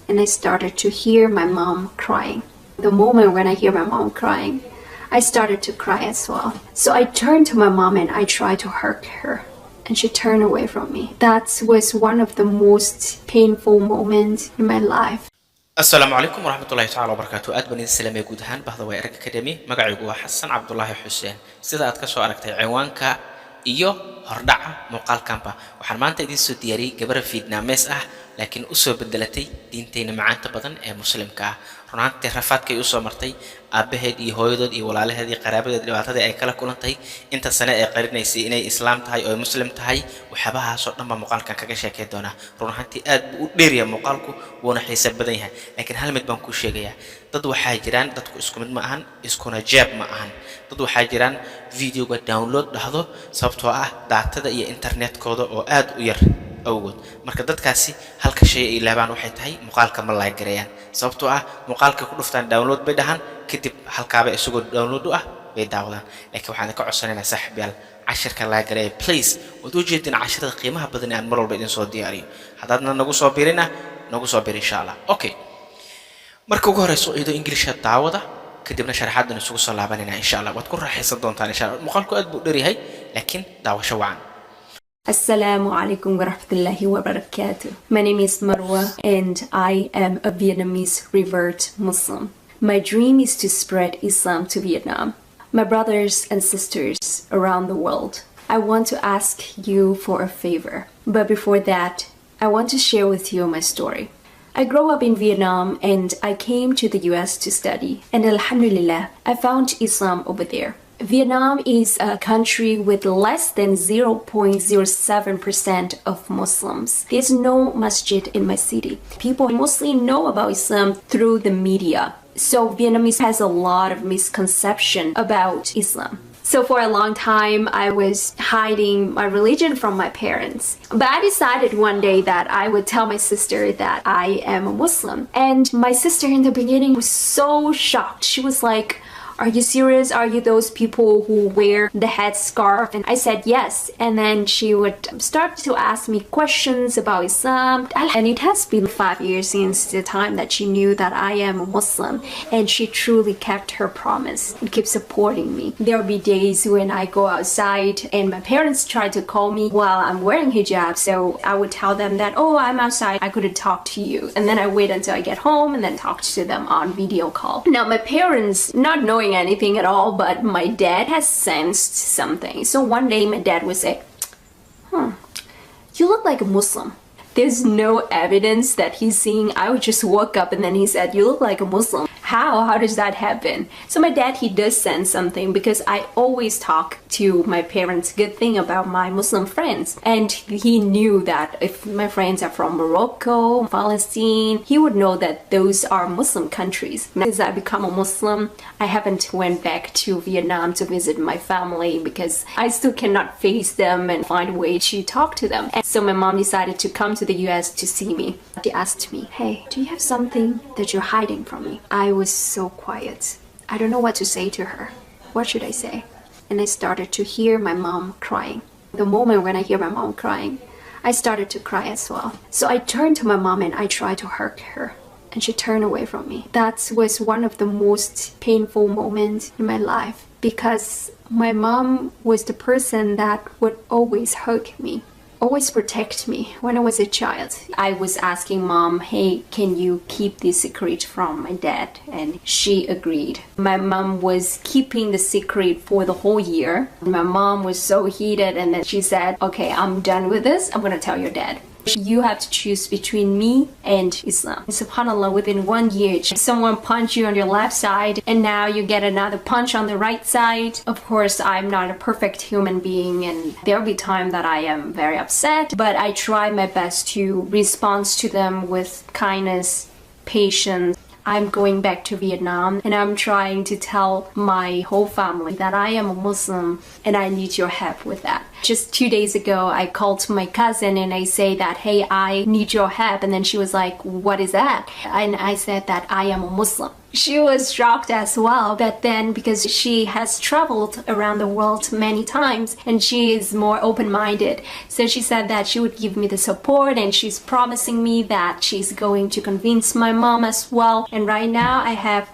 and I started to hear my mom crying. The moment when I hear my mom crying, I started to cry as well. So I turned to my mom and I tried to hug her, and she turned away from me. That was one of the most painful moments in my life. السلام عليكم ورحمة الله تعالى وبركاته. أدبني السلام يجود هان بهذا ويا أرج أكاديمي مقعي جوا حسن عبد الله حسين سيدا أتكسو أركتي عوانك إيو هردع مقال كامبا وحرمان تدين سودياري جبر فيتناميس لكن أسوأ بدلتي دينتين معان تبضن مسلم كا رنان تهرفات كي أسوأ مرتي أبهد يهودد يولال هذه قرابة دلوقتي هذه أكلا كلنتي أنت سنة قريب نيسي إني إسلام تهاي أو مسلم تهاي وحبها صوت نما مقال كان كجشة كدونا رنان تي أد بيريا مقالكو ونحسب بدنيها لكن هل متبانكو شيء dad waxaa jiraan dadku isku mid ma ahan iskuna jeeb ma ahan dad waxaa jiraan videoga download dhahdo sababtoo ah daatada iyo internetkooda oo aad u yar awgood marka dadkaasi halka shay ay laabaan waxay tahay muuqaalka ma la gareeyaan sababtoo ah muuqaalka ku dhuftaan download bay dhahan kadib halkaaba isagoo download ah bay daawadaan laakiin waxaan ka codsanaynaa saaxiibayaal cashirka la gareey please wad u jeedin cashirada qiimaha badan ee aan mar walba idin soo diyaariyo haddaadna nagu soo biirina nagu soo biir insha Allah okay marka ugu horeyso iyadoo English daawada kadibna sharaxaadna isugu soo laabanayna insha Allah waad ku raaxaysan doontaan insha Allah muuqaalku aad buu dheeryahay laakiin daawasho wacan. Assalamu alaikum wa rahmatullahi wa barakatuh. My name is Marwa and I am a Vietnamese Revert Muslim. My dream is to spread Islam to Vietnam. My brothers and sisters around the world, I want to ask you for a favor. But before that, I want to share with you my story. I grew up in Vietnam and I came to the US to study, and alhamdulillah, I found Islam over there. Vietnam is a country with less than 0.07% of Muslims. There's no masjid in my city. People mostly know about Islam through the media. So Vietnamese has a lot of misconception about Islam. So for a long time, I was hiding my religion from my parents. But I decided one day that I would tell my sister that I am a Muslim. And my sister in the beginning was so shocked. She was like, "Are you serious? Are you those people who wear the headscarf?" And I said yes. And then she would start to ask me questions about Islam. And it has been 5 years since the time that she knew that I am a Muslim. And she truly kept her promise and keeps supporting me. There will be days when I go outside and my parents try to call me while I'm wearing hijab. So I would tell them that, "Oh, I'm outside. I couldn't talk to you." And then I wait until I get home and then talk to them on video call. Now, my parents, not knowing anything at all, but my dad has sensed something. So one day my dad would say, "You look like a Muslim." There's no evidence that he's seeing. I would just woke up and then he said, "You look like a Muslim." How does that happen? So my dad, he does sense something because I always talk to my parents good thing about my Muslim friends. And he knew that if my friends are from Morocco, Palestine, he would know that those are Muslim countries. As I become a Muslim, I haven't went back to Vietnam to visit my family because I still cannot face them and find a way to talk to them. And so my mom decided to come to the US to see me. She asked me, "Hey, do you have something that you're hiding from me?" I was so quiet. I don't know what to say to her. What should I say? And I started to hear my mom crying. The moment when I hear my mom crying, I started to cry as well. So I turned to my mom and I tried to hug her, and she turned away from me. That was one of the most painful moments in my life because my mom was the person that would always hug me, always protect me when I was a child. I was asking mom, "Hey, can you keep this secret from my dad?" And she agreed. My mom was keeping the secret for the whole year. My mom was so heated and then she said, "Okay, I'm done with this. I'm gonna tell your dad. You have to choose between me and Islam." SubhanAllah, within 1 year, someone punched you on your left side and now you get another punch on the right side. Of course, I'm not a perfect human being and there'll be time that I am very upset, but I try my best to respond to them with kindness, patience. I'm going back to Vietnam and I'm trying to tell my whole family that I am a Muslim and I need your help with that. Just 2 days ago, I called my cousin and I say that, hey, I need your help. And then she was like, what is that? And I said that I am a Muslim. She was shocked as well, but then because she has traveled around the world many times and she is more open-minded, so she said that she would give me the support, and she's promising me that she's going to convince my mom as well. And right now I have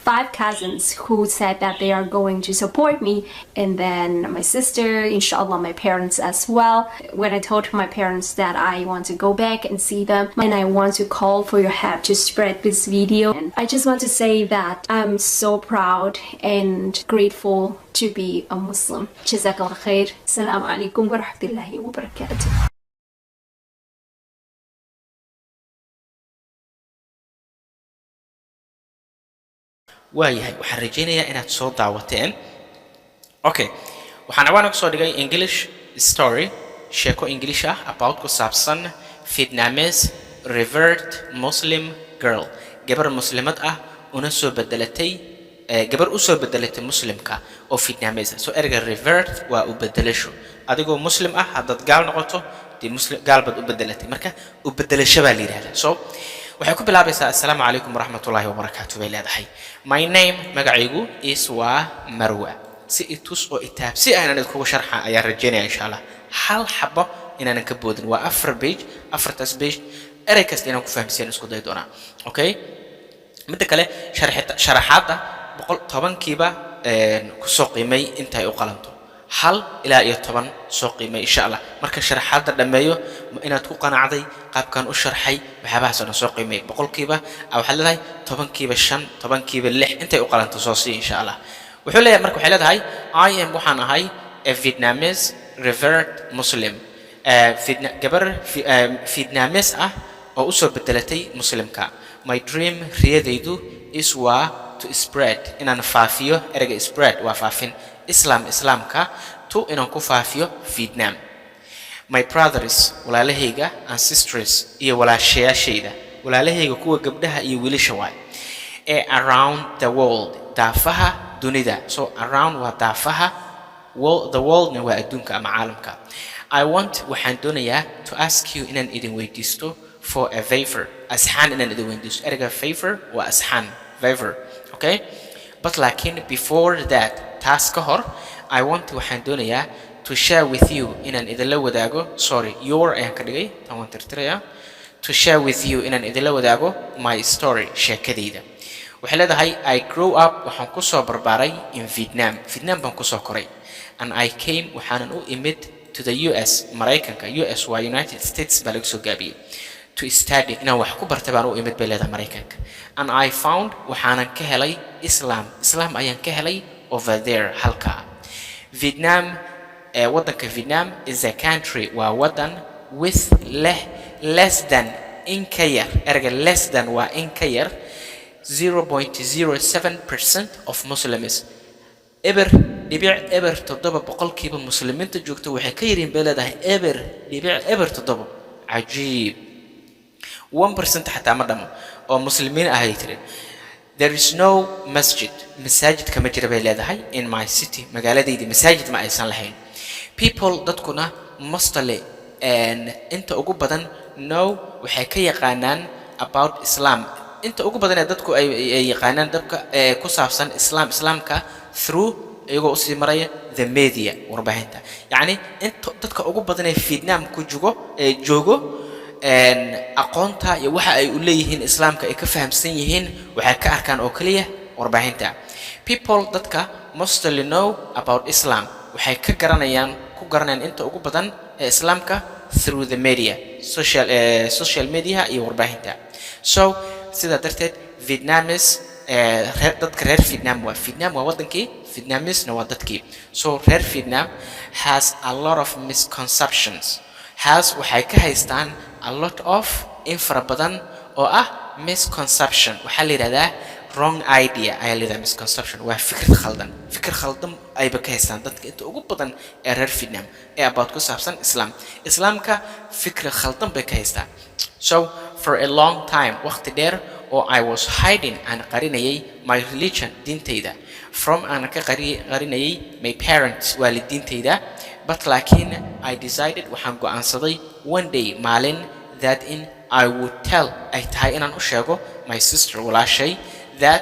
5 cousins who said that they are going to support me, and then my sister, inshallah, my parents as well. When I told my parents that I want to go back and see them and I want to call for your help to spread this video, and I just want to say that I'm so proud and grateful to be a Muslim. Jazakallah khair. Assalamu alaikum wa rahmatullahi wa barakatuh. waayahay waxaan rajaynayaa inaad soo daawateen. Okay, waxaan awaan ku soo dhigay English story, sheeko English ah about ku saabsan Vietnamese revert Muslim girl, gabar muslimad ah una soo bedelatay gabar u soo bedelatay muslimka oo Vietnamese. So erga revert waa u bedelasho, adigoo muslim ah haddaad gaal noqoto dee muslim gaal baad u bedelatay, marka u bedelasho baa la yidhahdaa. So waxay ku bilaabaysaa assalaamu calaykum waraxmatullaahi wabarakaatu bay leedahay. My name magacaygu is waa Marwa. Si itus oo itaabsi aanan idkugu sharxa ayaan rajaynaya insha Allah hal xabo inaanan ka boodin. waa 4 page, 4taas page erey kasta inaan ku fahamsiin isku day doonaa. Okay, midda kale sharaxaadda 10kiiba ku soo qiimay intay u qalanto, 1 ilaa 10 soo qiimay insha Allah. marka sharaxaadda dhameeyo inaad ku qanacday qaabkan u sharxay waxyaabahaas oo soo qiimay 10kiiba waxaad leedahay 10kiiba 5, 10kiiba 6 intay u qalanto soo sii insha Allah. wuxuu leeyahay marka waxay leedahay I am waxaan ahay a Vietnamese revert Muslim, gabar Vietnamese ah oo u soo bedelatay muslimka. My dream riyadaydu is waa to spread, inaan faafiyo ereyga spread waa faafin islaamka, to inaan ku faafiyo Vietnam. My brothers walaalahayga and sisters iyo walaashayaashayda, walaalahayga kuwa gabdhaha iyo wiilasha waay, around the world daafaha dunida. So around waa daafaha, the world na waa adduunka ama caalamka. I want waxaan doonayaa to ask you inaan idin weydiisto for a favor, asxaan inaan idin weydiisto. ereyga favor waa asxaan, favor. Okay, but laakiin before that, taas ka hor, I want waxaan doonayaa to share with you inaan idinla wadaago, sorry your ayaan ka dhigay tan waan tirtirayaa, to share with you inaan idinla wadaago my story, sheekadayda. waxay leedahay I grew up, waxaan ku soo barbaaray in Vietnam, Vietnam baan ku soo koray, and I came waxaanan u imid to the US, Maraykanka. US waa United States baa lagu soo gaabiyey. To study inaan wax ku bartay baan u imid bay leedahay Maraykanka. And I found waxaanan ka helay Islam ayaan ka helay over there halkaa. Vietnam, wadanka Vietnam is a country, waa wadan with less than in ka yar, erga less than waa in ka yar 0.07% of Muslims. eber 7% muslimiinta joogta waxay ka yiriin bay leedahay eber 7%. cajiib, 1% xataa ma dhamo oo muslimiin ah ay tireen. There is no masjid, masaajid kama jira bay leedahay in my city, magaaladayda masaajid ma aysan lahayn. People dadkuna mostly inta ugu badan know waxay ka yaqaanaan about Islam, inta ugu badan ee dadku ay yaqaanaan dabka ku saabsan islaamka through iyagoo u sii maraya the media, warbaahinta. yacni inta dadka ugu badan ee Vietnam ku joogo aqoonta iyo waxa ay u leeyihiin islaamka ay ka fahamsan yihiin waxay ka arkaan oo kaliya warbaahinta. People dadka mostly know about Islam waxay ku garanayaan inta ugu badan ee islaamka through the media, social media iyo warbaahinta. So sida darteed Vietnamese dadka reer Vietnam waa wadankii, Vietnamese na waa dadkii. So reer Vietnam has a lot of misconceptions, waxay ka haystaan a lot of infra badan oo ah misconception. waxaa la yidhahdaa wrong idea ayaa la yidhahdaa misconception, waa fikir khaldan ayba ka haystaan dadka inta ugu badan ee reer Vietnam ee about ku saabsan islaamka fikir khaldan bay ka haystaan. So for a long time, waqti dheer or I was hiding and qarinayay my religion diintayda from aan ka qarinayay my parents waalidiintayda but laakiin I decided waxaan go'aansaday one day maalin that in I would tell ay tahay inaan u sheego my sister walaashay that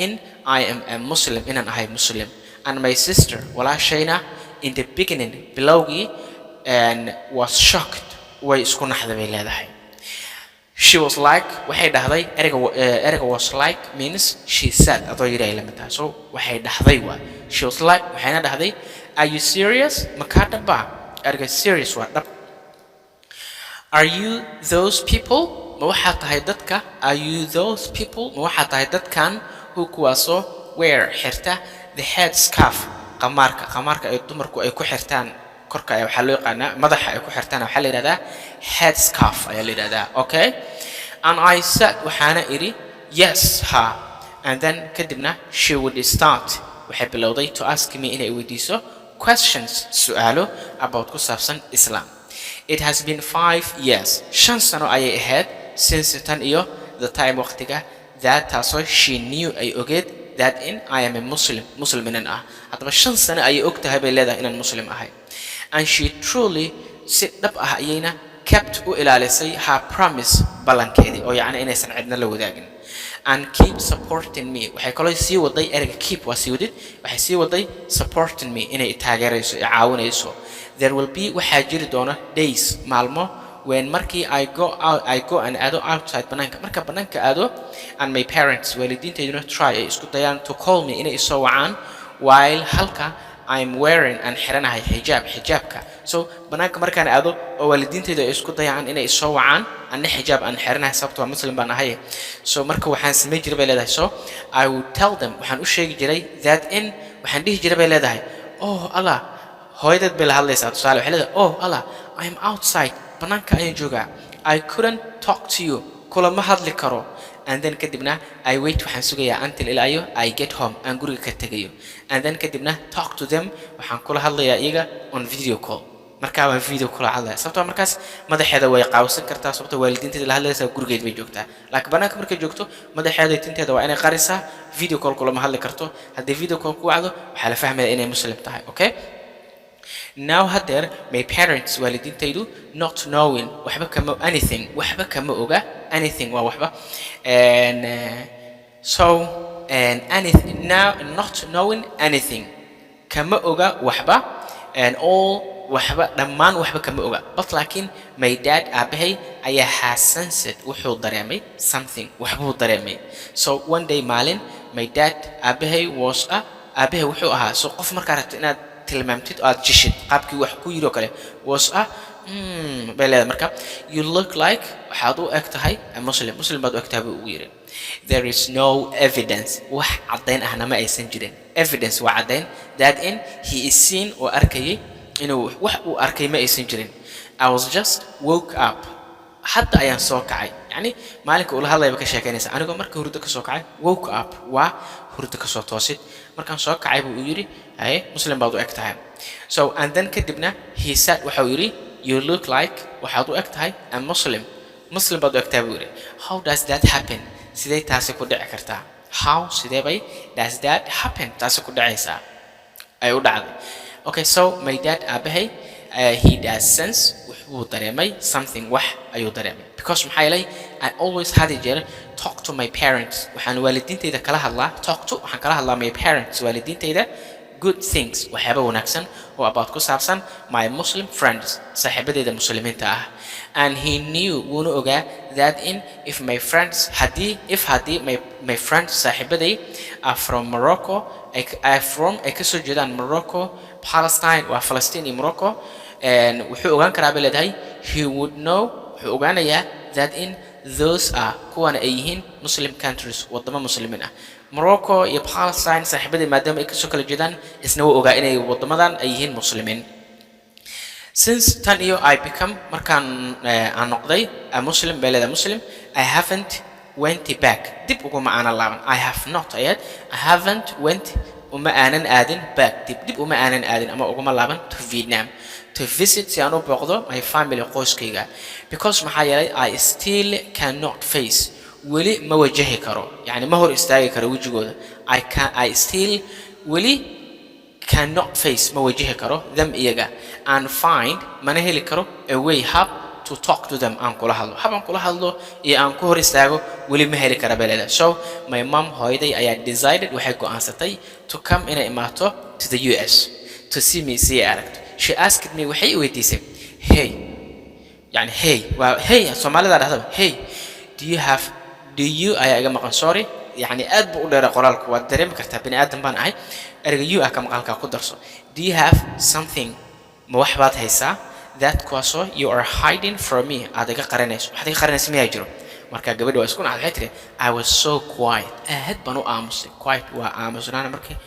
in I am a Muslim inaan ahay Muslim and my sister walaashayna in the beginning bilowgii and was shocked way isku naxday bay leedahay. She was like waxay dhahday erega was like means she said adoo yiri ay lamid tahay so waxay dhahday waa she was like waxayna dhahday are you serious maka dhaba erega serious waa dhab are you those people ma waxa tahay dadka are you those people ma waxa tahay dadkan who kuwaaso wear xirta the head scarf qamarka ay dumarku ay ku xirtaan korka ay waxa loo yaqaanaa madaxa ay ku xirtaan waxa la yiraahdaa head scarf ayaa la yiraahdaa okay and I said waxaana iri yes ha and then kadibna she would start waxay bilowday to ask me inay weydiiso questions su'aalo about ku saabsan Islam. It has been 5 years 5 sano ayay ahayd since tan iyo the time waqtiga that taasoo she knew ay ogeed that in I am a Muslim inan ah hadaba 5 sano ayay ogtahay bay leedahay inaan Muslim ahay and she truly si dhab ah ayayna kept u ilaalisay her promise ballankeedii oo yaani inaysan cidna la wadaagin and keep supporting me waxay kaloo sii waday erga keep waa sii wadid waxay sii waday supporting me inay taageerayso iyo caawinayso there will be waxa jiri doona days maalmo when markii I go and ado outside marka banaanka ado and my parents waalidiintayduna try ay isku dayaan to call me inay soo wacaan while halka I'm wearing and xiranahay xijaabka so banaanka markaan aado oo waalidiintayda ay isku dayaan inay soo wacaan anna xijaab aan xiranahay sababtoo Muslim baan ahay so marka waxaan sameey jiray bay leedahay so I would tell them waxaan u sheegi jiray that in waxaan dhihi jiray bay leedahay oh Allah hooyadad bay la hadlaysaa tusaale waxay leedahay oh Allah I'm outside banaanka ayaan joogaa I couldn't talk to you kulama hadli karo and then kadibna I wait waxaan sugayaa until ilaayo I get home aan guriga ka tagayo and then kadibna talk to them waxaan kula hadlayaa iyaga on video call marka waan video kula hadlaya sababtoo markaas madaxeeda way qaawsan kartaa sababtoo waalidiinteeda la hadlaysaa gurigeed bay joogtaa laakiin banaanka markay joogto madaxeeda tinteeda waa inay qarisaa video call kula ma hadli karto haddii video call ku wacdo waxa la fahmayaa inay Muslim tahay okay now hader my parents waalidiintaydu not knowing waxba kama oga anything waa waxba and so and anything now not knowing anything kama oga waxba and all waxba dhammaan waxba kama oga but laakiin my dad abahay ayaa hasensed wuxuu dareemay something waxbuu dareemay so one day maalin my dad abahay wuxuu ahaa so qof markaa rabto inaad tilmaamtid aad jishid qaabkii wax ku yiro kale was baleeda marka you look like waxaad u eg tahay Muslim baad u eg tahay uu yiri there is no evidence wax cadeyn ahna ma aysan jirin evidence waa cadeyn that in he is seen oo arkayay inuu wax uu arkay ma aysan jirin I was just woke up hadda ayaan soo kacay yani maalinka uu la hadlayba ka sheekeynaysa anigoo marka hurdo ka soo kacay woke up waa hurdo ka soo toosid markaan soo kacay buu yiri ay Muslim baad u eg tahay so and then kadibna he said waxa uu yiri you look like waxaad u eg tahay a Muslim baad u eg tahay buu yiri how does that happen sidee taasi ku dhici kartaa how sidee bay does that happen taasi ku dhacaysaa ay u dhacday okay so my dad abahay he does sense wuxuu dareemay something wax ayuu dareemay because maxay lay I always had a talk to my parents waxaan waalidiintayda kala hadlaa waxaan kala hadlaa my parents waalidiintayda good things waxyaabo wanaagsan oo about ku saabsan my Muslim friends saaxiibadeyda muslimiinta ah and he knew wuuna ogaa that in if my friends hadii my friends saaxiibaday are from Morocco ay ka soo jeedaan Morocco Palestine waa Palestine iyo Morocco and wuxuu ogaan karaa leedahay he would know wuxuu ogaanayaa that in those are kuwana ay yihiin Muslim countries wadamo muslimiin ah Morocco iyo Palestine saaxiibadii maadaama ay ka soo kala jeedaan isna wuu ogaa inay wadamadan ay yihiin muslimiin since tan iyo I become markaan aan noqday a Muslim beelada Muslim I haven't went back dib ugu ma aanan laaban I haven't went uma aanan aadin back dib uma aanan aadin ama ugu ma laaban to Vietnam to visit si aan u booqdo my family qoyskayga because maxaa yeelay I still cannot face weli ma wajahi karo yani ma hor istaagi karo wajigooda I still weli cannot face ma wajahi karo them iyaga and find mana heli karo a way how to talk to them aan kula hadlo iyo aan ku hor istaago weli ma heli kara balada so my mom hooyaday ayaa decided waxay go'aansatay to come in imaato to the US to see me see Arag she asked me waxay weydiisay hey yani hey Soomaalida dhahdo hey do you ayaa iga maqan sorry يعني aad buu u dheeraa qoraalku waa dareemi kartaa bini aadan baan ahay erga you ka maqalka ku darso do you have something ma wax baad haysaa that kwaso you are hiding from me aad iga qaranayso waxaad iga qaranayso ma jiro marka gabadhu waa isku nacday tiri I was so quiet aad baan u aamusay quiet waa aamusnaan markii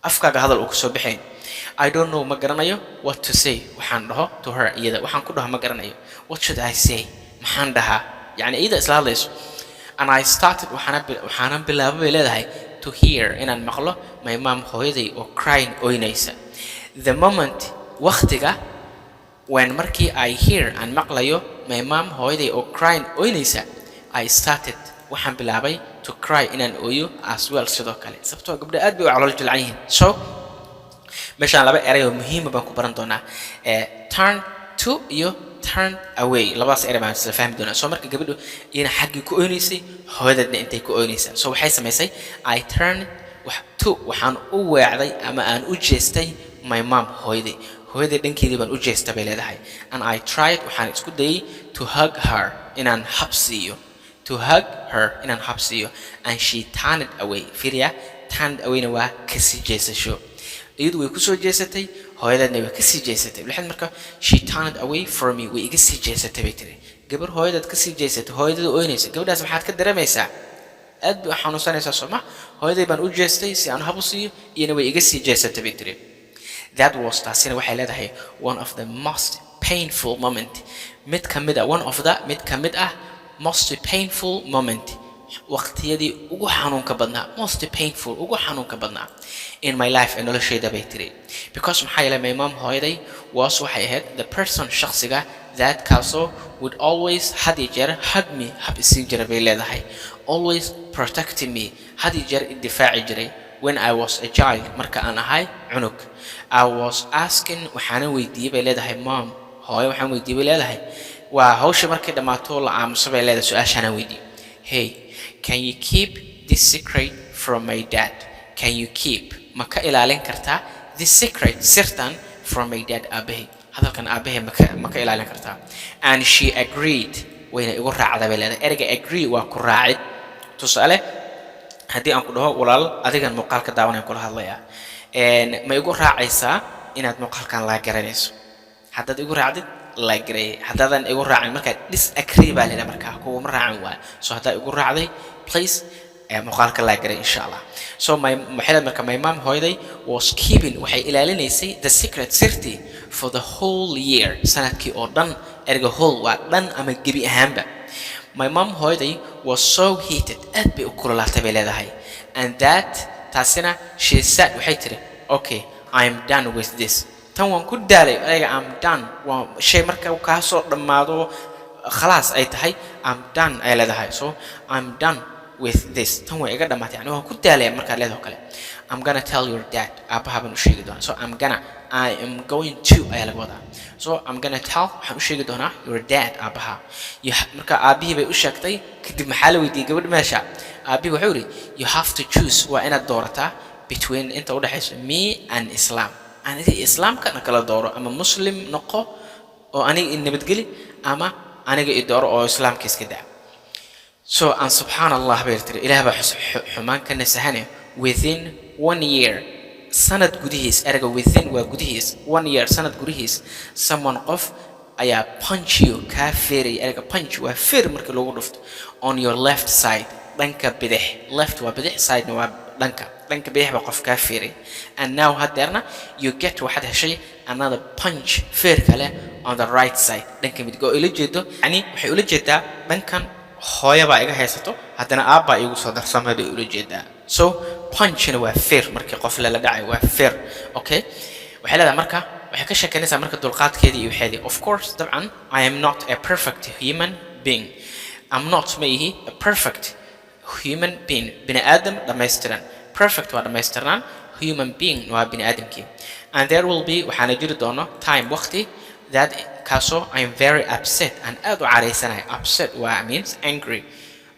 afkaaga hadal uu ka soo baxay I don't know ma garanayo what to say waxaan dhaho to her iyada waxaan ku dhaho ma garanayo what should I say maxaan dhahaa yani iyada isla hadlayso and I started waxaan bilaabay leedahay to hear inaan maqlo my mom hooyaday oo crying oynaysa the moment waqtiga when markii I hear and maqlayo my mom hooyaday oo crying oynaysa I started waxaan bilaabay to cry inaan ooyo as well sidoo kale sababtoo gabdho aad bay u calool jilcan yihiin so meeshaan laba eray oo muhiim ah baan ku baran doonaa turn to iyo turn away labaas eray baan isla fahmi doonaa soo marka gabadhu iyana xaqi ku oonaysay hooyadana intay ku oonaysay soo waxay samaysay I turn waxaan u weecday ama aan u jeestay my mom hooyaday dhankeedii baan u jeestay bay leedahay and I tried waxaan isku dayay to hug her inaan habsiyo and she turned away firia turned away na waa kasi jeesasho iyadu way ku soo jeesatay hooyadana way ka sii jeesatay lixad marka she turned away from me way iga sii jeesatay bay tiri gabar hooyadad ka sii jeesatay hooyadada ooynaysa gabadhaas maxaad ka dareemaysaa aad buu xanuunsanaysaa soma hooyaday baan u jeestay si aan hab u siiyo iyana way iga sii jeesatay bay tiri that was taasina waxay leedahay one of the most painful moment mid kamid ah most painful moment waqtiyadii ugu xanuunka badnaa in my life and noloshayda bay tiri because maxay yeelay my mom hooyaday was waxay ahayd the person shakhsiga that kaso would always had jeer hug me hab isii jiray bay leedahay always protecting me had jeer difaaci jiray when I was a child marka aan ahay cunug I was asking waxaan weydiiyay bay leedahay mom hooyo waxaan weydiiyay bay leedahay waa hawsha markay dhamaato la aamuso bay leedahay su'aashaan weydiiyay hey can you keep this secret from my dad can you keep maka ilaalin kartaa this secret sirtan from my dad abahi hadalkan abahi maka ilaalin kartaa and she agreed wayna igu raacday bay leedahay erga agree waa ku raacid tusaale hadii aan ku dhaho walaal adigan muuqaalka daawanay kula hadlaya ma igu raacaysaa inaad muuqaalkan la garanayso haddaad igu raacdid la garay haddaadan igu raacin marka disagree baa leedahay marka kuuma raacin waa so haddaa igu raacday please muuqaalka la garay insha Allah so my mom hooyaday was keeping waxay ilaalinaysay the secret sirti for the whole year sanadkii oo dhan erga whole waa dhan ama gebi ahaanba my mom hooyaday was so heated aad bay u kululaatay bay leedahay and that taasina she said waxay tiri okay I'm done with this tan waan ku daalay ayaga I'm done waa shay marka uu ka soo dhamaado khalaas ay tahay I'm done ay leedahay so I'm done with this tan way iga dhamaatay yani waan ku daalay marka leedahay kale I'm gonna tell your dad aabaha baan u sheegi doonaa so I am going to ay laga wadaa so I'm gonna tell waxaan u sheegi doonaa your dad aabaha marka aabihii bay u sheegtay kadib maxaa la weydiiyay gabadha meesha aabihi wuxuu yiri you have to choose waa inaad doorataa between inta u dhaxayso me and Islam aniga islaamka kala dooro ama muslim noqo oo aniga in nabadgeli ama aniga i dooro oo islaamka iska daa so and subhanallah beertire ilaah baa xumaan ka nasahane within 1 year sanad gudihiis erga within waa gudihiis 1 year sanad gudihiis someone qof ayaa punch you ka feeray erga punch waa feer markii lagu dhufto on your left side dhanka bidix left waa bidix side waa dhanka bidix ba qof ka feeray and now hadeerna you get waxaad heshay another punch feer kale on the right side dhanka midig oo ila jeedo yani waxay ula jeedaa dhankan hooyo baa iga haysato hadana aabba igu soo darsamay ula jeedaa so punchna waa feer markii qof la dhacay waa feer okay waxay leedahay marka waxay ka sheekanaysaa marka dulqaadkeedii iyo waxeedii of course dabcan I am not a perfect human being I'm not ma ihi a perfect human being bini aadam dhammaystiran perfect waa dhammaystirnaan human being waa bini aadamkii and there will be waxaana jiri doono time waqti that kaasoo I'm very upset and aad u caraysanahay upset waa means angry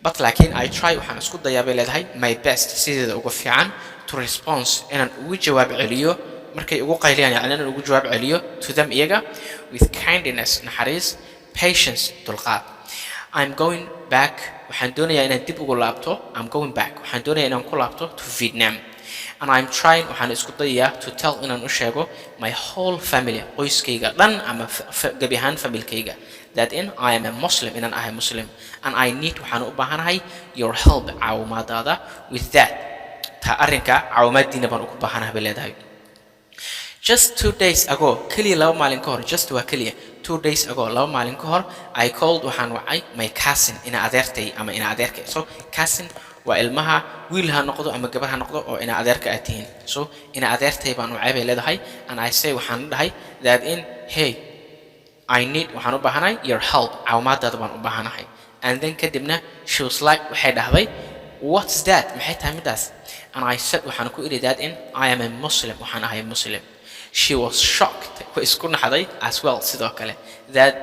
but laakiin I try waxaan isku dayaa bay leedahay my best sideeda ugu fiican to response inaan ugu jawaab celiyo markay ugu qayliyaan yacni inaan ugu jawaab celiyo to them iyaga with kindness naxariis patience dulqaad I'm going back waxaan doonayaa inaan dib ugu laabto I'm going back waxaan doonayaa inaan ku laabto to Vietnam and I'm trying waxaan isku dayaa to tell inaan u sheego my whole family qoyskayga dhan ama gabi ahaan familkayga that I am a Muslim inaan ahay Muslim and I need waxaan u baahanahay your help caawimaadaada with that ta arrinka caawimaadiina baan ugu baahanahay bay leedahay just 2 days ago kaliya laba maalin ka hor just waa kaliya 2 days ago laba maalin ka hor I called waxaan wacay my cousin ina adeertay ama ina adeerkay so cousin waa ilmaha wiil ha noqdo ama gabar ha noqdo oo ina adeerka aad tihiin so ina adeertay baan wacay bay leedahay and I say waxaan dhahay that hey I need waxaan u baahanahay your help caawimaadaada baan u baahanahay and then kadibna she was like waxay dhahday what's that maxay tahay midaas and I said waxaan ku iri that I am a Muslim waxaan ahay Muslim she was shocked way isku naxday as well sidoo kale that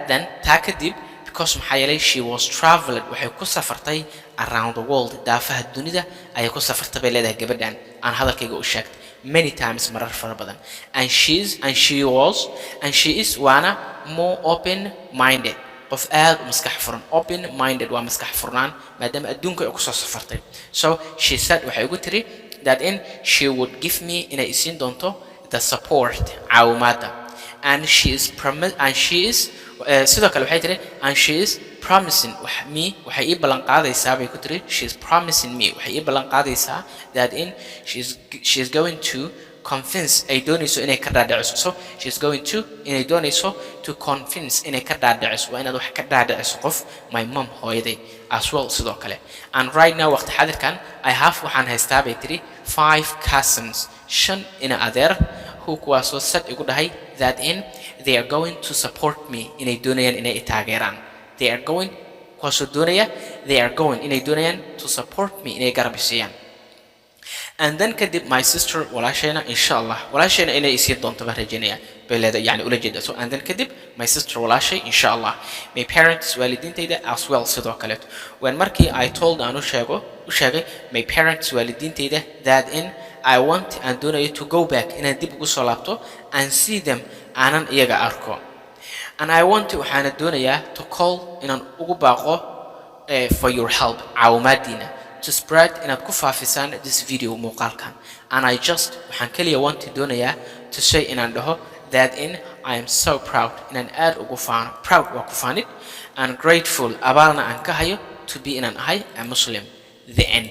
then taa kadib because maxaa yeelay she was traveled waxay ku safartay around the world daafaha dunida ayay ku safartay bay leedahay gabadhan aan hadalkayga u sheegtay many times marar fara badan and she is waana more open minded qof aad u maskax furan open minded waa maskax furnaan maadaama adduunka ay ku soo safartay so she said waxay ugu tiri that she would give me inay isiin doonto the support caawimaada and she is sidoo kale waxay tiri and she is promising waxay ii ballan qaadaysaa bay ku tiri she is promising me waxay ii ballan qaadaysaa that she is going to convince ay doonayso inay ka dhaadhiciso so she is going to inay doonayso to convince inay ka dhaadhiciso waa inaad wax ka dhaadhiciso qof my mom hooyaday as well sidoo kale and right now waqti xadirkan I have waxaan haystaa bay tiri 5 cousins 5 ina adeer who kuwaasoo sad igu dhahay that they are going to support me inay doonayaan inay i taageeraan they are going inay doonayaan to support me inay garab siiyaan and then kadib my sister walaashayna inshallah walaashayna inay isiin doonto baan rajaynaya bay leedahay yani ula jeeda so and then kadib my sister walaashay inshallah my parents waalidiintayda as well sidoo kale when markii I told aan u sheegay my parents waalidiintayda that I want and doonayo to go back inaan dib ugu soo laabto and see them aanan iyaga arko and I want waxaana doonayaa to call inaan ugu baaqo for your help caawimaadiina to spread inaad ku faafisaan this video muuqaalkan and I just waxaan kaliya want doonayaa to say inaan dhaho that I am so proud inaan aad ugu faano proud waa ku faanid and grateful abaalna aan ka hayo to be inaan ahay a Muslim the end